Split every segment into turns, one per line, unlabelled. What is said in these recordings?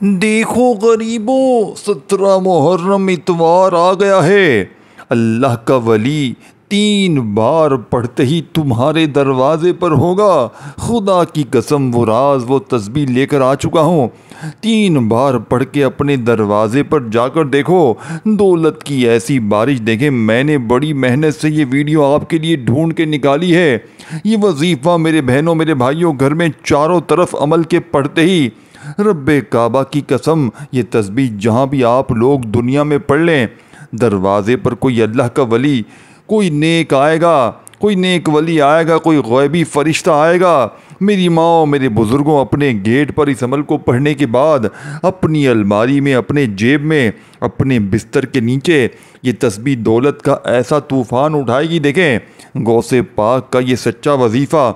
دیکھو غریبوں، 17 محرم اتوار آ گیا ہے۔ اللہ کا ولی 3 بار پڑھتے ہی تمہارے دروازے پر ہوگا۔ خدا کی قسم وہ راز وہ تسبیح لے کر آ چکا ہوں۔ 3 بار پڑھ کے اپنے دروازے پر جا کر دیکھو، دولت کی ایسی بارش دیکھیں۔ میں نے بڑی محنت سے یہ ویڈیو آپ کے لیے ڈھونڈ کے نکالی ہے۔ یہ وظیفہ میرے بہنوں میرے بھائیوں گھر میں چاروں طرف عمل کے پڑھتے ہی رب کعبہ کی قسم یہ تسبیح جہاں بھی آپ لوگ دنیا میں پڑھ لیں، دروازے پر کوئی اللہ کا ولی، کوئی نیک آئے گا، کوئی نیک ولی آئے گا، کوئی غیبی فرشتہ آئے گا۔ میری ماں میرے بزرگوں اپنے گیٹ پر اس عمل کو پڑھنے کے بعد اپنی الماری میں، اپنے جیب میں، اپنے بستر کے نیچے یہ تسبیح دولت کا ایسا طوفان اٹھائے گی۔ دیکھیں غوث پاک کا یہ سچا وظیفہ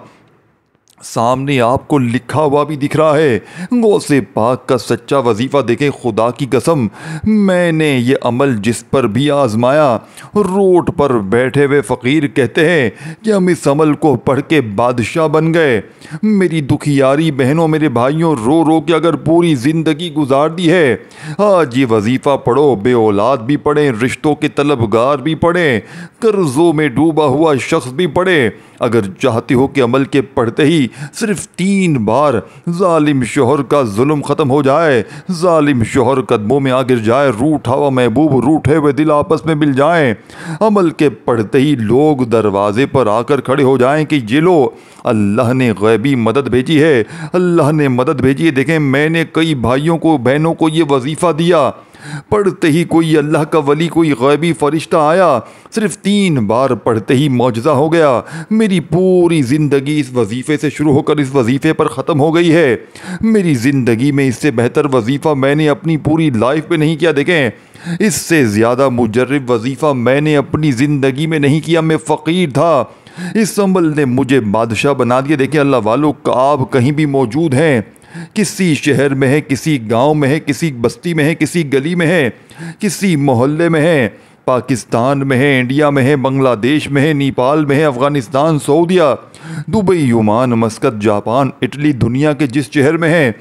سامنے آپ کو لکھا ہوا بھی دکھ رہا ہے۔ غوث پاک کا سچا وظیفہ دیکھیں، خدا کی قسم میں نے یہ عمل جس پر بھی آزمایا، روڈ پر بیٹھے ہوئے فقیر کہتے ہیں کہ ہم اس عمل کو پڑھ کے بادشاہ بن گئے۔ میری دکھیاری بہنوں میرے بھائیوں رو رو کے اگر پوری زندگی گزار دی ہے، آج یہ وظیفہ پڑھو، بے اولاد بھی پڑھیں، رشتوں کے طلبگار بھی پڑھیں، قرضوں میں ڈوبا ہوا شخص بھی پڑھے۔ اگر چاہتے ہو کہ عمل کے پڑھتے ہی صرف 3 بار ظالم شوہر کا ظلم ختم ہو جائے، ظالم شوہر قدموں میں آ گر جائے، روٹھا ہوا محبوب روٹھے ہوئے دل آپس میں مل جائیں، عمل کے پڑھتے ہی لوگ دروازے پر آ کر کھڑے ہو جائیں کہ یہ لو اللہ نے غیبی مدد بھیجی ہے، اللہ نے مدد بھیجی ہے۔ دیکھیں میں نے کئی بھائیوں کو بہنوں کو یہ وظیفہ دیا، پڑھتے ہی کوئی اللہ کا ولی کوئی غیبی فرشتہ آیا، صرف 3 بار پڑھتے ہی معجزہ ہو گیا۔ میری پوری زندگی اس وظیفے سے شروع ہو کر اس وظیفے پر ختم ہو گئی ہے۔ میری زندگی میں اس سے بہتر وظیفہ میں نے اپنی پوری لائف میں نہیں کیا۔ دیکھیں اس سے زیادہ مجرب وظیفہ میں نے اپنی زندگی میں نہیں کیا۔ میں فقیر تھا، اس عمل نے مجھے بادشاہ بنا دیا۔ دیکھیں اللہ والوں آپ کہیں بھی موجود ہیں، کسی شہر میں ہے، کسی گاؤں میں ہے، کسی بستی میں ہے، کسی گلی میں ہے، کسی محلے میں ہے، پاکستان میں ہے، انڈیا میں ہے، بنگلہ دیش میں ہے، نیپال میں ہے، افغانستان، سعودیہ، Dubai, Oman, Muscat, Japan, Italy, دنیا کے جس شہر میں ہے،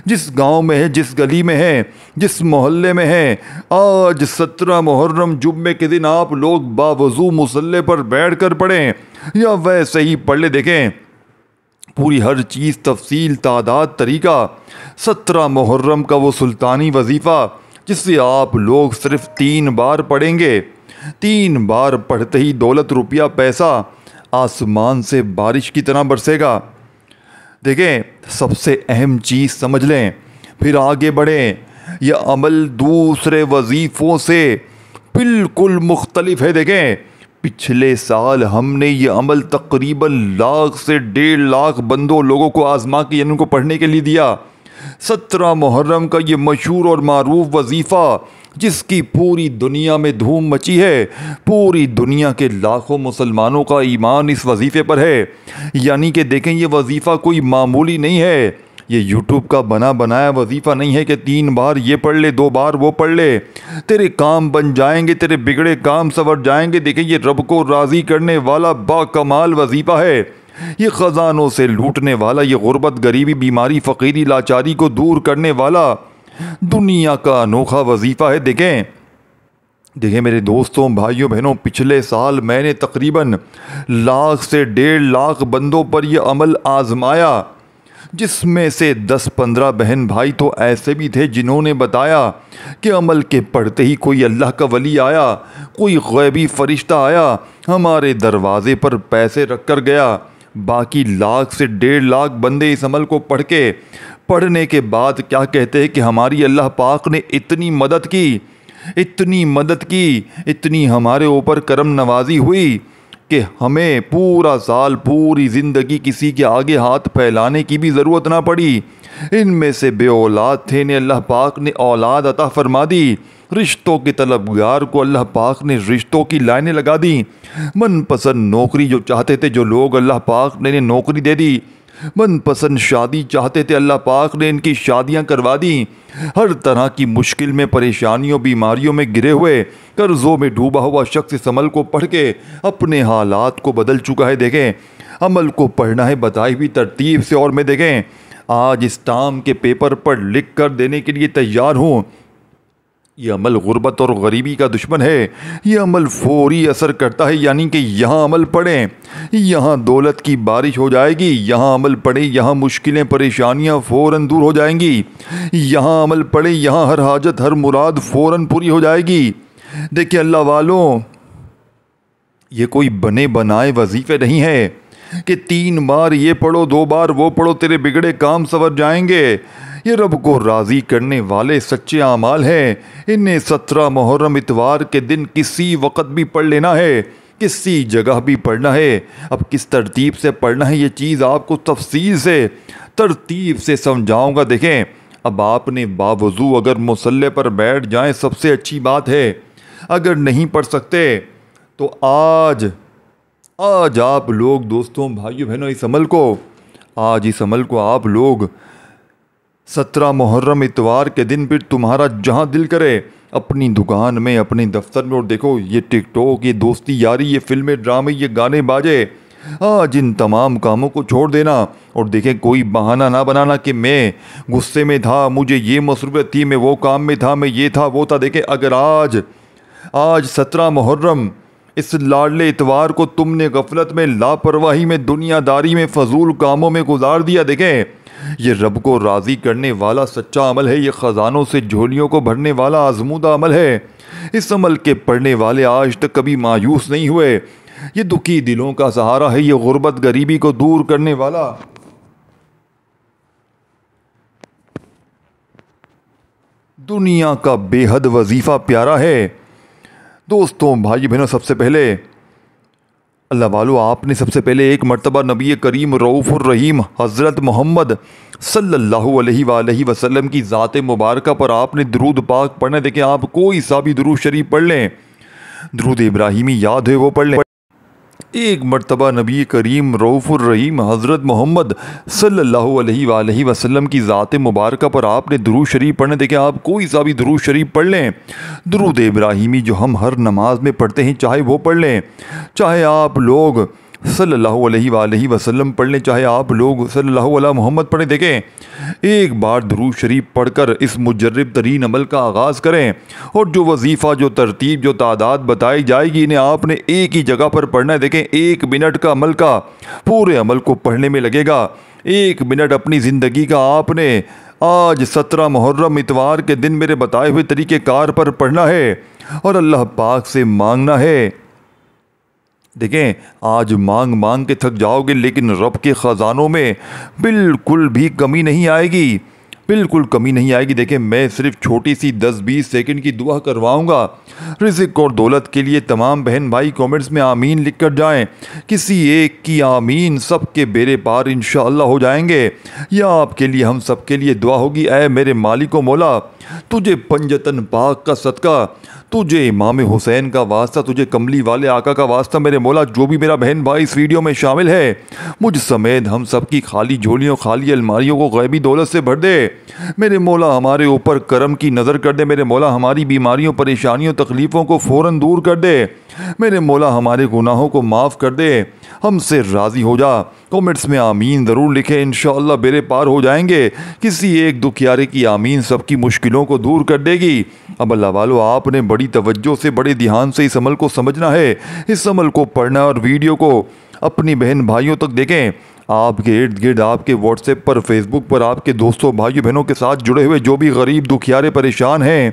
جس گاؤں میں ہے، جس گلی میں ہے، جس محلے میں ہے، آج 17 محرم جمعے کے دن آپ لوگ باوضو مصلی پر بیٹھ کر پڑھیں یا ویسے ہی پڑھ لیں۔ دیکھیں پوری ہر چیز تفصیل تعداد طریقہ 17 محرم کا وہ سلطانی وظیفہ جس سے آپ لوگ صرف 3 بار پڑھیں گے، 3 بار پڑھتے ہی دولت روپیہ پیسہ آسمان سے بارش کی طرح برسے گا۔ دیکھیں سب سے اہم چیز سمجھ لیں پھر آگے بڑھیں، یہ عمل دوسرے وظیفوں سے بالکل مختلف ہے۔ دیکھیں پچھلے سال ہم نے یہ عمل تقریباً 1,00,000 سے 1,50,000 بندوں لوگوں کو آزما کے یعنی ان کو پڑھنے کے لیے دیا۔ 17 محرم کا یہ مشہور اور معروف وظیفہ جس کی پوری دنیا میں دھوم مچی ہے، پوری دنیا کے لاکھوں مسلمانوں کا ایمان اس وظیفے پر ہے۔ یعنی کہ دیکھیں یہ وظیفہ کوئی معمولی نہیں ہے، یہ یوٹیوب کا بنا بنایا وظیفہ نہیں ہے کہ 3 بار یہ پڑھ لے 2 بار وہ پڑھ لے، تیرے کام بن جائیں گے، تیرے بگڑے کام سنور جائیں گے۔ دیکھیں یہ رب کو راضی کرنے والا با کمال وظیفہ ہے، یہ خزانوں سے لوٹنے والا، یہ غربت غریبی بیماری فقیری لاچاری کو دور کرنے والا دنیا کا انوکھا وظیفہ ہے۔ دیکھیں میرے دوستوں بھائیوں بہنوں، پچھلے سال میں نے تقریباً 1,00,000 سے 1,50,000 بندوں پر یہ عمل آزمایا، جس میں سے 10-15 بہن بھائی تو ایسے بھی تھے جنہوں نے بتایا کہ عمل کے پڑھتے ہی کوئی اللہ کا ولی آیا، کوئی غیبی فرشتہ آیا، ہمارے دروازے پر پیسے رکھ کر گیا۔ باقی 1,00,000 سے 1,50,000 بندے اس عمل کو پڑھنے کے بعد کیا کہتے ہیں کہ ہماری اللہ پاک نے اتنی مدد کی، اتنی ہمارے اوپر کرم نوازی ہوئی کہ ہمیں پورا سال پوری زندگی کسی کے آگے ہاتھ پھیلانے کی بھی ضرورت نہ پڑی۔ ان میں سے بے اولاد تھے، انہیں اللہ پاک نے اولاد عطا فرما دی، رشتوں کے طلبگار کو اللہ پاک نے رشتوں کی لائنیں لگا دی، من پسند نوکری جو چاہتے تھے جو لوگ اللہ پاک نے انہیں نوکری دے دی، من پسند شادی چاہتے تھے اللہ پاک نے ان کی شادیاں کروا دیں، ہر طرح کی مشکل میں پریشانیوں بیماریوں میں گرے ہوئے قرضوں میں ڈوبا ہوا شخص اس عمل کو پڑھ کے اپنے حالات کو بدل چکا ہے۔ دیکھیں عمل کو پڑھنا ہے بتائی ہوئی ترتیب سے، اور میں دیکھیں آج اس ٹام کے پیپر پر لکھ کر دینے کے لیے تیار ہوں۔ یہ عمل غربت اور غریبی کا دشمن ہے۔ یہ عمل فوری اثر کرتا ہے، یعنی کہ یہاں عمل پڑھیں، یہاں دولت کی بارش ہو جائے گی، یہاں عمل پڑھیں، یہاں مشکلیں پریشانیاں فوراً دور ہو جائیں گی، یہاں عمل پڑھیں، یہاں ہر حاجت ہر مراد فوراً پوری ہو جائے گی۔ دیکھیں اللہ والوں، یہ کوئی بنے بنائے وظیفے نہیں ہے کہ 3 بار یہ پڑھو 2 بار وہ پڑھو تیرے بگڑے کام سنور جائیں گے۔ یہ رب کو راضی کرنے والے سچے اعمال ہیں۔ انہیں 17 محرم اتوار کے دن کسی وقت بھی پڑھ لینا ہے، کسی جگہ بھی پڑھنا ہے۔ اب کس ترتیب سے پڑھنا ہے یہ چیز آپ کو تفصیل سے ترتیب سے سمجھاؤں گا۔ دیکھیں اب آپ نے باوضو اگر مصلی پر بیٹھ جائیں سب سے اچھی بات ہے، اگر نہیں پڑھ سکتے تو آج آپ لوگ دوستوں بھائیوں بہنوں اس عمل کو آپ لوگ 17 محرم اتوار کے دن پھر تمہارا جہاں دل کرے اپنی دکان میں اپنے دفتر میں، اور دیکھو یہ ٹک ٹاک، یہ دوستی یاری، یہ فلمیں ڈرامے، یہ گانے باجے، آج ان تمام کاموں کو چھوڑ دینا۔ اور دیکھیں کوئی بہانہ نہ بنانا کہ میں غصے میں تھا، مجھے یہ مصروفیت تھی، میں وہ کام میں تھا، میں یہ تھا وہ تھا۔ دیکھیں اگر آج 17 محرم اس لاڈلے اتوار کو تم نے غفلت میں، لاپرواہی میں، دنیا داری میں، فضول کاموں میں گزار دیا، دیکھیں یہ رب کو راضی کرنے والا سچا عمل ہے، یہ خزانوں سے جھولیوں کو بھرنے والا آزمودہ عمل ہے۔ اس عمل کے پڑھنے والے آج تک کبھی مایوس نہیں ہوئے۔ یہ دکھی دلوں کا سہارا ہے، یہ غربت غریبی کو دور کرنے والا دنیا کا بے حد وظیفہ پیارا ہے۔ دوستوں بھائی بہنوں، سب سے پہلے اللہ والو آپ نے سب سے پہلے ایک مرتبہ نبی کریم رؤوف الرحیم حضرت محمد صلی اللہ علیہ وآلہ وسلم کی ذات مبارکہ پر آپ نے درود پاک پڑھنا۔ دیکھیں آپ کوئی سا بھی درود شریف پڑھ لیں، درود ابراہیمی یاد ہے وہ پڑھ لیں۔ ایک مرتبہ نبی کریم رؤوف الرحیم حضرت محمد صلی اللہ علیہ وآلہ وسلم کی ذات مبارکہ پر آپ نے درود شریف پڑھنا۔ دیکھیں آپ کوئی سا بھی درود شریف پڑھ لیں، درود ابراہیمی جو ہم ہر نماز میں پڑھتے ہیں چاہے وہ پڑھ لیں، چاہے آپ لوگ صلی اللہ علیہ وآلہ وسلم پڑھ لیں، چاہے آپ لوگ صلی اللہ علیہ محمد پڑھیں۔ دیکھیں ایک بار درود شریف پڑھ کر اس مجرب ترین عمل کا آغاز کریں، اور جو وظیفہ، جو ترتیب، جو تعداد بتائی جائے گی انہیں آپ نے ایک ہی جگہ پر پڑھنا ہے۔ دیکھیں 1 منٹ کا عمل کا پورے عمل کو پڑھنے میں لگے گا۔ 1 منٹ اپنی زندگی کا آپ نے آج 17 محرم اتوار کے دن میرے بتائے ہوئے طریقہ کار پر پڑھنا ہے اور اللہ پاک سے مانگنا ہے۔ دیکھیں آج مانگ کے تھک جاؤ گے، لیکن رب کے خزانوں میں بالکل بھی کمی نہیں آئے گی، بالکل کمی نہیں آئے گی۔ دیکھیں میں صرف چھوٹی سی 10-20 سیکنڈ کی دعا کرواؤں گا رزق اور دولت کے لیے۔ تمام بہن بھائی کومنٹس میں آمین لکھ کر جائیں، کسی ایک کی آمین سب کے بیڑے پار انشاءاللہ ہو جائیں گے۔ یا آپ کے لیے ہم سب کے لیے دعا ہوگی، اے میرے مالک و مولا، تجھے پنجتن پاک کا صدقہ، تجھے امام حسین کا واسطہ، تجھے کملی والے آقا کا واسطہ میرے مولا، جو بھی میرا بہن بھائی اس ویڈیو میں شامل ہے مجھ سمیت ہم سب کی خالی جھولیوں، خالی الماریوں کو غیبی دولت سے بھر دے میرے مولا، ہمارے اوپر کرم کی نظر کر دے میرے مولا، ہماری بیماریوں، پریشانیوں، تکلیفوں کو فوراً دور کر دے میرے مولا، ہمارے گناہوں کو معاف کر دے، ہم سے راضی ہو جا۔ کومنٹس میں آمین ضرور لکھیں، انشاءاللہ بیڑے پار ہو جائیں گے۔ کسی ایک دکھیارے کی آمین سب کی مشکلوں کو دور کر دے گی۔ اب اللہ والو آپ نے بڑی توجہ سے، بڑے دھیان سے اس عمل کو سمجھنا ہے، اس عمل کو پڑھنا اور ویڈیو کو اپنی بہن بھائیوں تک دیکھیں۔ آپ کے ارد گرد، آپ کے واٹس ایپ پر، فیس بک پر، آپ کے دوستوں بھائیوں بہنوں کے ساتھ جڑے ہوئے جو بھی غریب دکھیارے پریشان ہیں،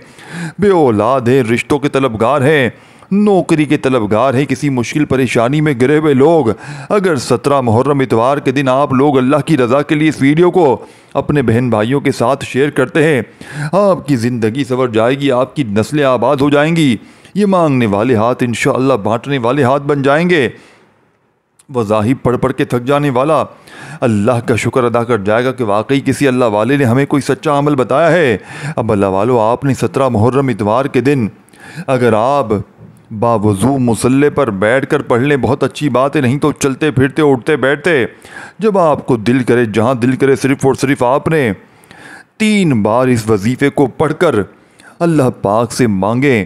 بے اولاد ہیں، رشتوں کے طلبگار ہیں، نوکری کے طلبگار ہیں، کسی مشکل پریشانی میں گرے ہوئے لوگ، اگر 17 محرم اتوار کے دن آپ لوگ اللہ کی رضا کے لیے اس ویڈیو کو اپنے بہن بھائیوں کے ساتھ شیئر کرتے ہیں، آپ کی زندگی سنور جائے گی، آپ کی نسلیں آباد ہو جائیں گی، یہ مانگنے والے ہاتھ انشاءاللہ بانٹنے والے ہاتھ بن جائیں گے۔ وظائف پڑھ کے تھک جانے والا اللہ کا شکر ادا کر جائے گا کہ واقعی کسی اللہ والے نے ہمیں کوئی سچا عمل بتایا ہے۔ اب اللہ والو آپ نے 17 محرم اتوار کے دن اگر آپ باوضو مصلی پر بیٹھ کر پڑھ لیں بہت اچھی بات ہے، نہیں تو چلتے پھرتے، اٹھتے بیٹھتے، جب آپ کو دل کرے، جہاں دل کرے، صرف اور صرف آپ نے 3 بار اس وظیفے کو پڑھ کر اللہ پاک سے مانگیں،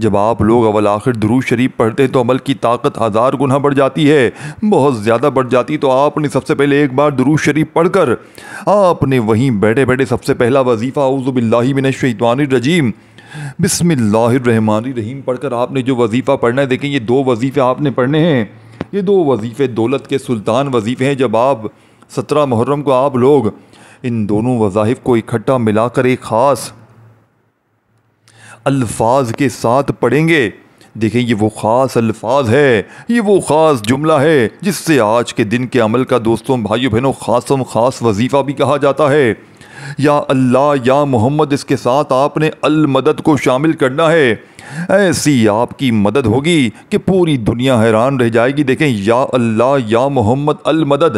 جب آپ لوگ اول آخر درود شریف پڑھتے ہیں تو عمل کی طاقت 1000 گنا بڑھ جاتی ہے، بہت زیادہ بڑھ جاتی۔ تو آپ نے سب سے پہلے ایک بار درود شریف پڑھ کر آپ نے وہیں بیٹھے بیٹھے سب سے پہلا وظیفہ اعوذ باللہ من الشیطان الرجیم بسم اللہ الرحمن الرحیم پڑھ کر آپ نے جو وظیفہ پڑھنا ہے، دیکھیں یہ 2 وظیفے آپ نے پڑھنے ہیں۔ یہ 2 وظیفے دولت کے سلطان وظیفے ہیں۔ جب آپ 17 محرم کو آپ لوگ ان دونوں وظائف کو اکٹھا ملا کر ایک خاص الفاظ کے ساتھ پڑھیں گے، دیکھیں یہ وہ خاص الفاظ ہے، یہ وہ خاص جملہ ہے جس سے آج کے دن کے عمل کا دوستوں بھائیو بہنوں خاص وظیفہ بھی کہا جاتا ہے۔ یا اللہ یا محمد، اس کے ساتھ آپ نے المدد کو شامل کرنا ہے۔ ایسی آپ کی مدد ہوگی کہ پوری دنیا حیران رہ جائے گی۔ دیکھیں یا اللہ یا محمد المدد،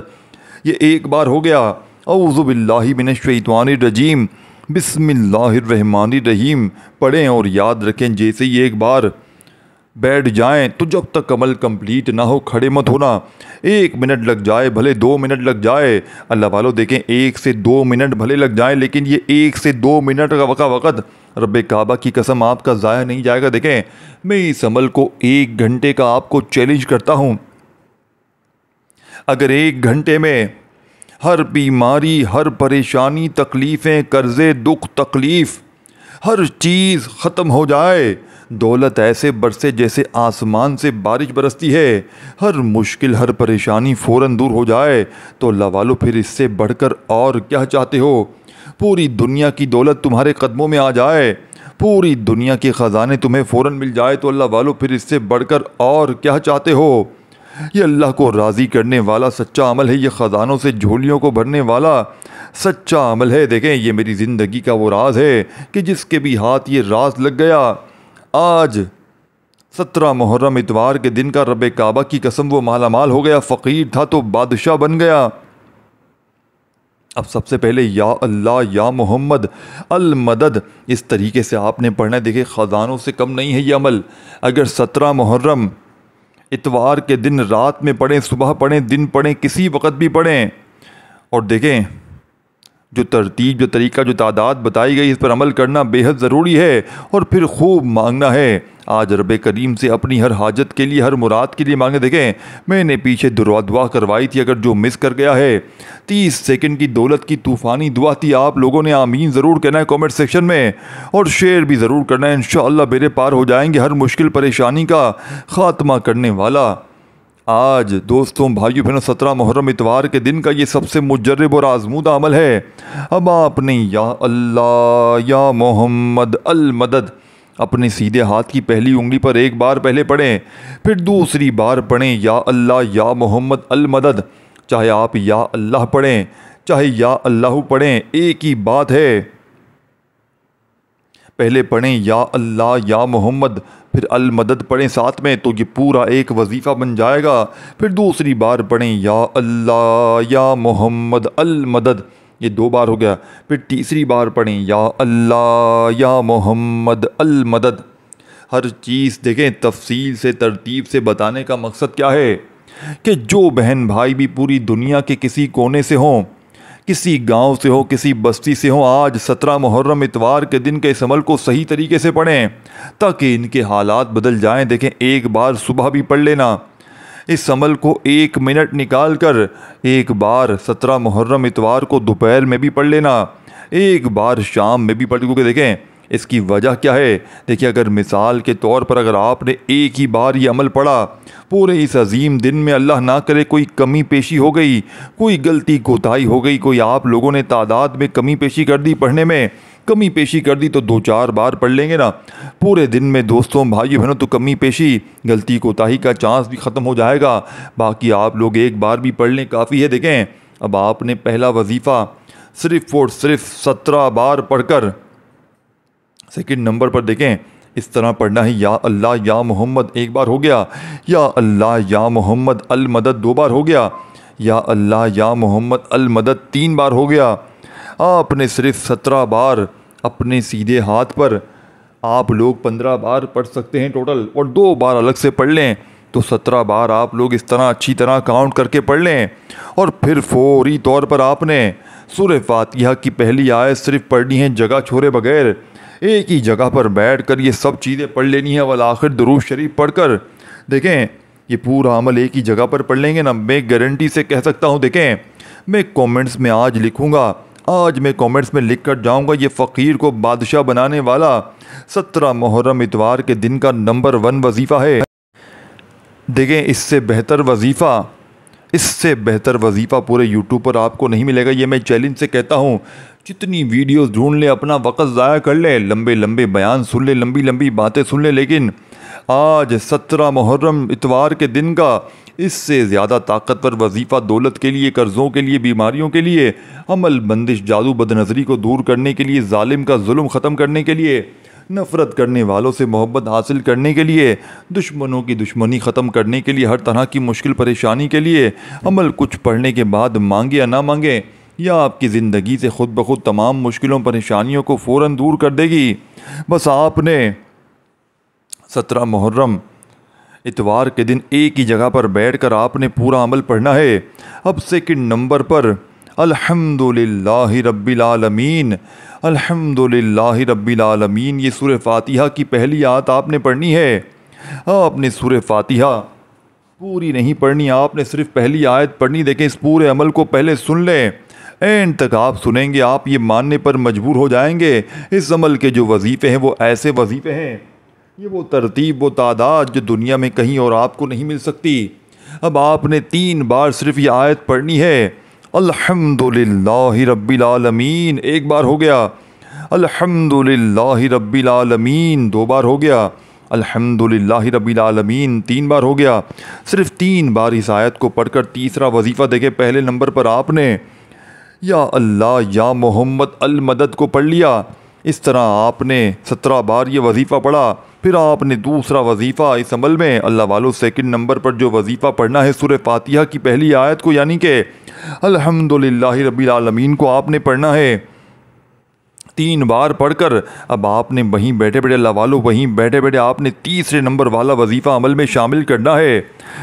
یہ ایک بار ہو گیا۔ اعوذ باللہ من الشیطان الرجیم بسم اللہ الرحمن الرحیم پڑھیں اور یاد رکھیں جیسے ہی ایک بار بیٹھ جائیں تو جب تک عمل کمپلیٹ نہ ہو کھڑے مت ہونا۔ 1 منٹ لگ جائے بھلے 2 منٹ لگ جائے، اللہ والو دیکھیں 1 سے 2 منٹ بھلے لگ جائیں، لیکن یہ 1 سے 2 منٹ کا وقت رب کعبہ کی قسم آپ کا ضائع نہیں جائے گا۔ دیکھیں میں اس عمل کو 1 گھنٹے کا آپ کو چیلنج کرتا ہوں۔ اگر 1 گھنٹے میں ہر بیماری، ہر پریشانی، تکلیفیں، قرضے، دکھ تکلیف، ہر چیز ختم ہو جائے، دولت ایسے برسے جیسے آسمان سے بارش برستی ہے، ہر مشکل، ہر پریشانی فوراً دور ہو جائے، تو اللہ والو پھر اس سے بڑھ کر اور کیا چاہتے ہو؟ پوری دنیا کی دولت تمہارے قدموں میں آ جائے، پوری دنیا کے خزانے تمہیں فوراً مل جائے، تو اللہ والو پھر اس سے بڑھ کر اور کیا چاہتے ہو؟ یہ اللہ کو راضی کرنے والا سچا عمل ہے، یہ خزانوں سے جھولیوں کو بھرنے والا سچا عمل ہے۔ دیکھیں یہ میری زندگی کا وہ راز ہے کہ جس کے بھی ہاتھ یہ راز لگ گیا، آج 17 محرم اتوار کے دن کا رب کعبہ کی قسم وہ مالا مال ہو گیا، فقیر تھا تو بادشاہ بن گیا۔ اب سب سے پہلے یا اللہ یا محمد المدد اس طریقے سے آپ نے پڑھنا ہے۔ دیکھیں خزانوں سے کم نہیں ہے یہ عمل۔ اگر 17 محرم اتوار کے دن رات میں پڑھیں، صبح پڑھیں، دن پڑھیں، کسی وقت بھی پڑھیں، اور دیکھیں جو ترتیب، جو طریقہ، جو تعداد بتائی گئی اس پر عمل کرنا بے حد ضروری ہے، اور پھر خوب مانگنا ہے۔ آج رب کریم سے اپنی ہر حاجت کے لیے، ہر مراد کے لیے مانگیں۔ دیکھیں میں نے پیچھے دعا کروائی تھی، اگر جو مس کر گیا ہے 30 سیکنڈ کی دولت کی طوفانی دعا تھی، آپ لوگوں نے آمین ضرور کہنا ہے کامنٹ سیکشن میں، اور شیئر بھی ضرور کرنا ہے۔ انشاءاللہ بیڑے پار ہو جائیں گے، ہر مشکل پریشانی کا خاتمہ کرنے والا۔ آج دوستوں بھائیو بہنوں 17 محرم اتوار کے دن کا یہ سب سے مجرب اور آزمودہ عمل ہے۔ اب آپ نے یا اللہ یا محمد المدد اپنے سیدھے ہاتھ کی پہلی انگلی پر ایک بار پہلے پڑھیں، پھر دوسری بار پڑھیں یا اللہ یا محمد المدد۔ چاہے آپ یا اللہ پڑھیں چاہے یا اللہ پڑھیں، ایک ہی بات ہے۔ پہلے پڑھیں یا اللہ یا محمد، پھر المدد پڑھیں ساتھ میں، تو یہ پورا ایک وظیفہ بن جائے گا۔ پھر دوسری بار پڑھیں یا اللہ یا محمد المدد، یہ 2 بار ہو گیا۔ پھر تیسری بار پڑھیں یا اللہ یا محمد المدد۔ ہر چیز دیکھیں تفصیل سے، ترتیب سے بتانے کا مقصد کیا ہے کہ جو بہن بھائی بھی پوری دنیا کے کسی کونے سے ہوں، کسی گاؤں سے ہو، کسی بستی سے ہوں، آج 17 محرم اتوار کے دن کے اس عمل کو صحیح طریقے سے پڑھیں تاکہ ان کے حالات بدل جائیں۔ دیکھیں ایک بار صبح بھی پڑھ لینا، اس عمل کو 1 منٹ نکال کر ایک بار 17 محرم اتوار کو دوپہر میں بھی پڑھ لینا، ایک بار شام میں بھی پڑھ، کیونکہ دیکھیں اس کی وجہ کیا ہے۔ دیکھیں اگر مثال کے طور پر اگر آپ نے ایک ہی بار یہ عمل پڑھا پورے اس عظیم دن میں، اللہ نہ کرے کوئی کمی پیشی ہو گئی، کوئی غلطی کوتاہی ہو گئی، کوئی آپ لوگوں نے تعداد میں کمی پیشی کر دی، پڑھنے میں کمی پیشی کر دی، تو 2-4 بار پڑھ لیں گے نا پورے دن میں دوستوں بھائیو بہنوں، تو کمی پیشی غلطی کوتاہی کا چانس بھی ختم ہو جائے گا۔ باقی آپ لوگ ایک بار بھی پڑھ لیں کافی ہے۔ دیکھیں اب آپ نے پہلا وظیفہ صرف اور صرف 17 بار پڑھ کر سیکنڈ نمبر پر دیکھیں اس طرح پڑھنا ہے، یا اللہ یا محمد ایک بار ہو گیا، یا اللہ یا محمد المدد 2 بار ہو گیا، یا اللہ یا محمد المدد 3 بار ہو گیا۔ آپ نے صرف 17 بار اپنے سیدھے ہاتھ پر، آپ لوگ 15 بار پڑھ سکتے ہیں ٹوٹل، اور 2 بار الگ سے پڑھ لیں تو 17 بار آپ لوگ اس طرح اچھی طرح کاؤنٹ کر کے پڑھ لیں۔ اور پھر فوری طور پر آپ نے سورہ فاتحہ کی پہلی آیت صرف پڑھنی ہے جگہ چھوڑے بغیر، ایک ہی جگہ پر بیٹھ کر یہ سب چیزیں پڑھ لینی ہیں والآخر درود شریف پڑھ کر دیکھیں یہ پورا عمل ایک ہی جگہ پر پڑھ لیں گے نا، میں گارنٹی سے کہہ سکتا ہوں، دیکھیں میں کومنٹس میں آج لکھوں گا، آج میں کومنٹس میں لکھ کر جاؤں گا، یہ فقیر کو بادشاہ بنانے والا 17 محرم اتوار کے دن کا نمبر 1 وظیفہ ہے۔ دیکھیں اس سے بہتر وظیفہ پورے یوٹیوب پر آپ کو نہیں ملے گا، یہ میں چیلنج سے کہتا ہوں۔ جتنی ویڈیوز ڈھونڈ لیں، اپنا وقت ضائع کر لیں، لمبے لمبے بیان سن لیں، لمبی لمبی باتیں سن لیں، لیکن آج 17 محرم اتوار کے دن کا اس سے زیادہ طاقتور وظیفہ دولت کے لیے، قرضوں کے لیے، بیماریوں کے لیے، عمل بندش، جادو بد نظری کو دور کرنے کے لیے، ظالم کا ظلم ختم کرنے کے لیے، نفرت کرنے والوں سے محبت حاصل کرنے کے لیے، دشمنوں کی دشمنی ختم کرنے کے لیے، ہر طرح کی مشکل پریشانی کے لیے عمل کچھ پڑھنے کے بعد مانگے یا نہ مانگے، یا آپ کی زندگی سے خود بخود تمام مشکلوں پریشانیوں کو فوراً دور کر دے گی۔ بس آپ نے 17 محرم اتوار کے دن ایک ہی جگہ پر بیٹھ کر آپ نے پورا عمل پڑھنا ہے۔ اب سیکنڈ نمبر پر الحمدللہ رب العالمین، الحمدللہ رب العالمین، یہ سورہ فاتحہ کی پہلی آیت آپ نے پڑھنی ہے۔ آپ نے سورہ فاتحہ پوری نہیں پڑھنی، آپ نے صرف پہلی آیت پڑھنی۔ دیکھیں اس پورے عمل کو پہلے سن لیں، اینڈ تک آپ سنیں گے، آپ یہ ماننے پر مجبور ہو جائیں گے اس عمل کے جو وظیفے ہیں وہ ایسے وظیفے ہیں، یہ وہ ترتیب، وہ تعداد جو دنیا میں کہیں اور آپ کو نہیں مل سکتی۔ اب آپ نے 3 بار صرف یہ آیت پڑھنی ہے، الحمدللہ رب العالمین، 1 بار ہو گیا، الحمدللہ رب العالمین 2 بار ہو گیا، الحمدللہ رب العالمین 3 بار ہو گیا۔ صرف 3 بار اس آیت کو پڑھ کر تیسرا وظیفہ دیکھیں، پہلے نمبر پر آپ نے یا اللہ یا محمد المدد کو پڑھ لیا، اس طرح آپ نے 17 بار یہ وظیفہ پڑھا۔ پھر آپ نے دوسرا وظیفہ اس عمل میں اللہ والو سیکنڈ نمبر پر جو وظیفہ پڑھنا ہے سورہ فاتحہ کی پہلی آیت کو، یعنی کہ الحمدللہ رب العالمین کو آپ نے پڑھنا ہے 3 بار پڑھ کر۔ اب آپ نے وہیں بیٹھے بیٹھے اللہ والو، وہیں بیٹھے بیٹھے آپ نے تیسرے نمبر والا وظیفہ عمل میں شامل کرنا ہے۔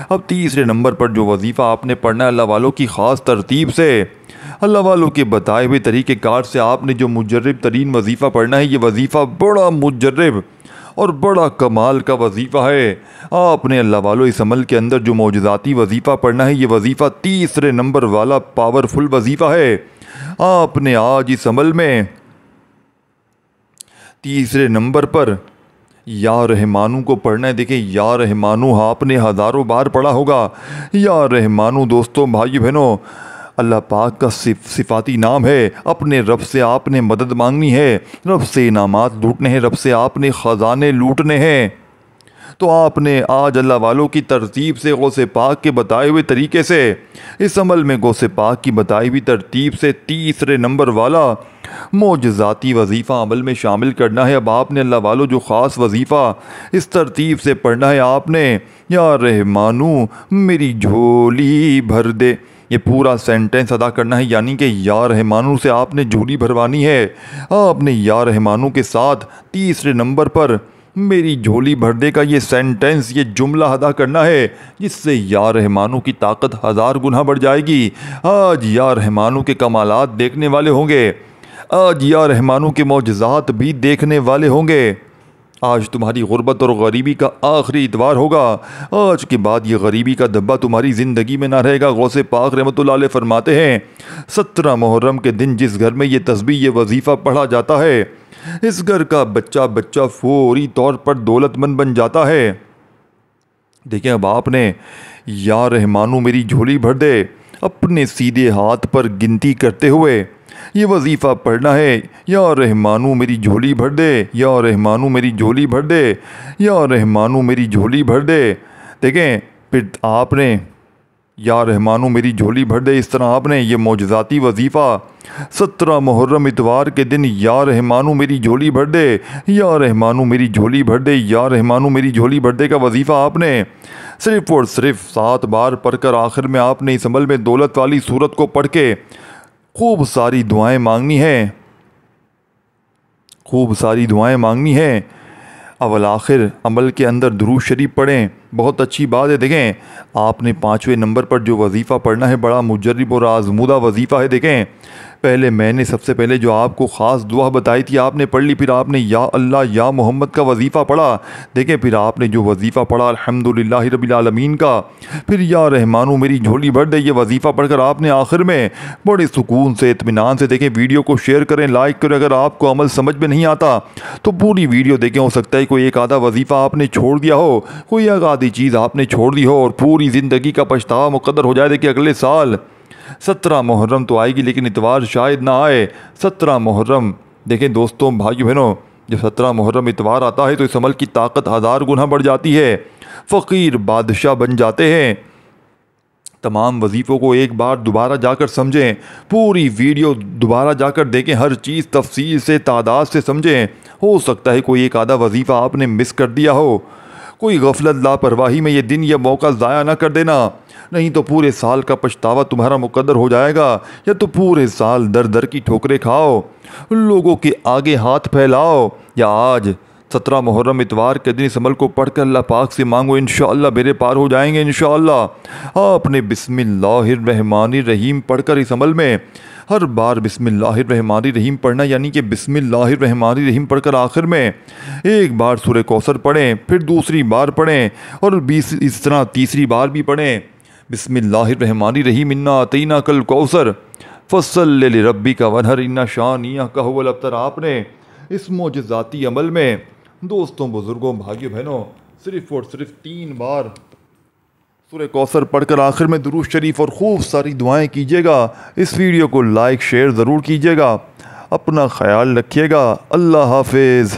اب تیسرے نمبر پر جو وظیفہ آپ نے پڑھنا ہے اللہ والوں کی خاص ترتیب سے، اللہ والوں کے بتائے ہوئے طریقہ کار سے آپ نے جو مجرب ترین وظیفہ پڑھنا ہے، یہ وظیفہ بڑا مجرب اور بڑا کمال کا وظیفہ ہے۔ آپ نے اللہ والو اس عمل کے اندر جو معجزاتی وظیفہ پڑھنا ہے، یہ وظیفہ تیسرے نمبر والا پاورفل وظیفہ ہے۔ آپ نے آج اس عمل میں تیسرے نمبر پر یا رحمانو کو پڑھنا ہے۔ دیکھیں یا رحمانو آپ نے ہزاروں بار پڑھا ہوگا۔ یا رحمانو دوستوں، بھائی بہنوں، اللہ پاک کا صفاتی نام ہے۔ اپنے رب سے آپ نے مدد مانگنی ہے، رب سے انعامات لوٹنے ہیں، رب سے آپ نے خزانے لوٹنے ہیں۔ تو آپ نے آج اللہ والوں کی ترتیب سے غوث پاک کے بتائے ہوئے طریقے سے اس عمل میں غوث پاک کی بتائی ہوئی ترتیب سے تیسرے نمبر والا معجزاتی وظیفہ عمل میں شامل کرنا ہے۔ اب آپ نے اللہ والوں جو خاص وظیفہ اس ترتیب سے پڑھنا ہے، آپ نے یا رحمانو میری جھولی بھر دے، یہ پورا سینٹنس ادا کرنا ہے، یعنی کہ یا رحمانو سے آپ نے جھولی بھروانی ہے۔ آپ نے یا رحمانو کے ساتھ تیسرے نمبر پر میری جھولی بھر دے کا یہ سینٹنس، یہ جملہ ادا کرنا ہے، جس سے یا رحمانو کی طاقت 1000 گنا بڑھ جائے گی۔ آج یا رحمانو کے کمالات دیکھنے والے ہوں گے، آج یا رحمانو کے معجزات بھی دیکھنے والے ہوں گے۔ آج تمہاری غربت اور غریبی کا آخری اتوار ہوگا، آج کے بعد یہ غریبی کا دبا تمہاری زندگی میں نہ رہے گا۔ غوث پاک رحمۃ اللہ علیہ فرماتے ہیں 17 محرم کے دن جس گھر میں یہ تسبیح، یہ وظیفہ پڑھا جاتا ہے، اس گھر کا بچہ فوری طور پر دولت مند بن جاتا ہے۔ دیکھیں اب آپ نے یا رحمانو میری جھولی بھر دے اپنے سیدھے ہاتھ پر گنتی کرتے ہوئے یہ وظیفہ پڑھنا ہے، یا رحمانو میری جھولی بھر دے، یا رحمانو میری جھولی بھر دے، یا رحمانو میری جھولی بھر دے۔ دیکھیں پھر آپ نے یا رحمانو میری جھولی بھر دے، اس طرح آپ نے یہ معجزاتی وظیفہ 17 محرم اتوار کے دن یا رحمانو میری جھولی بھر دے، یا رحمانو میری جھولی بھر دے، یا رحمانو میری جھولی بھر دے کا وظیفہ آپ نے صرف اور صرف 7 بار پڑھ کر آخر میں آپ نے اس عمل میں دولت والی صورت کو پڑھ کے خوب ساری دعائیں مانگنی ہیں، خوب ساری دعائیں مانگنی ہیں۔ اول آخر عمل کے اندر درود شریف پڑھیں، بہت اچھی بات ہے۔ دیکھیں آپ نے 5ویں نمبر پر جو وظیفہ پڑھنا ہے بڑا مجرب اور آزمودہ وظیفہ ہے۔ دیکھیں پہلے میں نے سب سے پہلے جو آپ کو خاص دعا بتائی تھی آپ نے پڑھ لی، پھر آپ نے یا اللہ یا محمد کا وظیفہ پڑھا۔ دیکھیں پھر آپ نے جو وظیفہ پڑھا الحمدللہ رب العالمین کا، پھر یا رحمانو میری جھولی بھر دے، یہ وظیفہ پڑھ کر آپ نے آخر میں بڑے سکون سے اطمینان سے، دیکھیں ویڈیو کو شیئر کریں، لائک کریں۔ اگر آپ کو عمل سمجھ میں نہیں آتا تو پوری ویڈیو دیکھیں، ہو سکتا ہے کوئی ایک آدھا وظیفہ آپ نے چھوڑ دیا ہو، کوئی ایک آدھی چیز آپ نے چھوڑ دی ہو اور پوری زندگی کا پچھتاوا مقدر ہو جائے۔ دیکھیں اگلے سال 17 محرم تو آئے گی لیکن اتوار شاید نہ آئے۔ 17 محرم دیکھیں دوستوں بھائیو بہنوں، جب 17 محرم اتوار آتا ہے تو اس عمل کی طاقت 1000 گنا بڑھ جاتی ہے، فقیر بادشاہ بن جاتے ہیں۔ تمام وظیفوں کو ایک بار دوبارہ جا کر سمجھیں، پوری ویڈیو دوبارہ جا کر دیکھیں، ہر چیز تفصیل سے تعداد سے سمجھیں۔ ہو سکتا ہے کوئی ایک آدھا وظیفہ آپ نے مس کر دیا ہو، کوئی غفلت لاپرواہی میں یہ دن یہ موقع ضائع نہ کر دینا، نہیں تو پورے سال کا پچھتاوا تمہارا مقدر ہو جائے گا، یا تو پورے سال در در کی ٹھوکریں کھاؤ، لوگوں کے آگے ہاتھ پھیلاؤ، یا آج 17 محرم اتوار کے دن اس عمل کو پڑھ کر اللہ پاک سے مانگو، انشاءاللہ بیڑے پار ہو جائیں گے انشاءاللہ۔ آپ نے بسم اللہ الرحمن الرحیم پڑھ کر اس عمل میں ہر بار بسم اللہ الرحمن الرحیم پڑھنا، یعنی کہ بسم اللہ الرحمن الرحیم پڑھ کر آخر میں ایک بار سورہ کوثر پڑھیں، پھر دوسری بار پڑھیں اور اس طرح تیسری بار بھی پڑھیں۔ بسم اللہ الرحمن الرحیم انا اعطیناک الکوثر فصل لربک وانحر ان شانئک ھو الابتر۔ آپ نے اس معجزاتی عمل میں دوستوں بزرگوں بھائیوں بہنوں صرف اور صرف 3 بار سورہ کوثر پڑھ کر آخر میں درود شریف اور خوب ساری دعائیں کیجیے گا۔ اس ویڈیو کو لائک شیئر ضرور کیجیے گا، اپنا خیال رکھیے گا، اللہ حافظ۔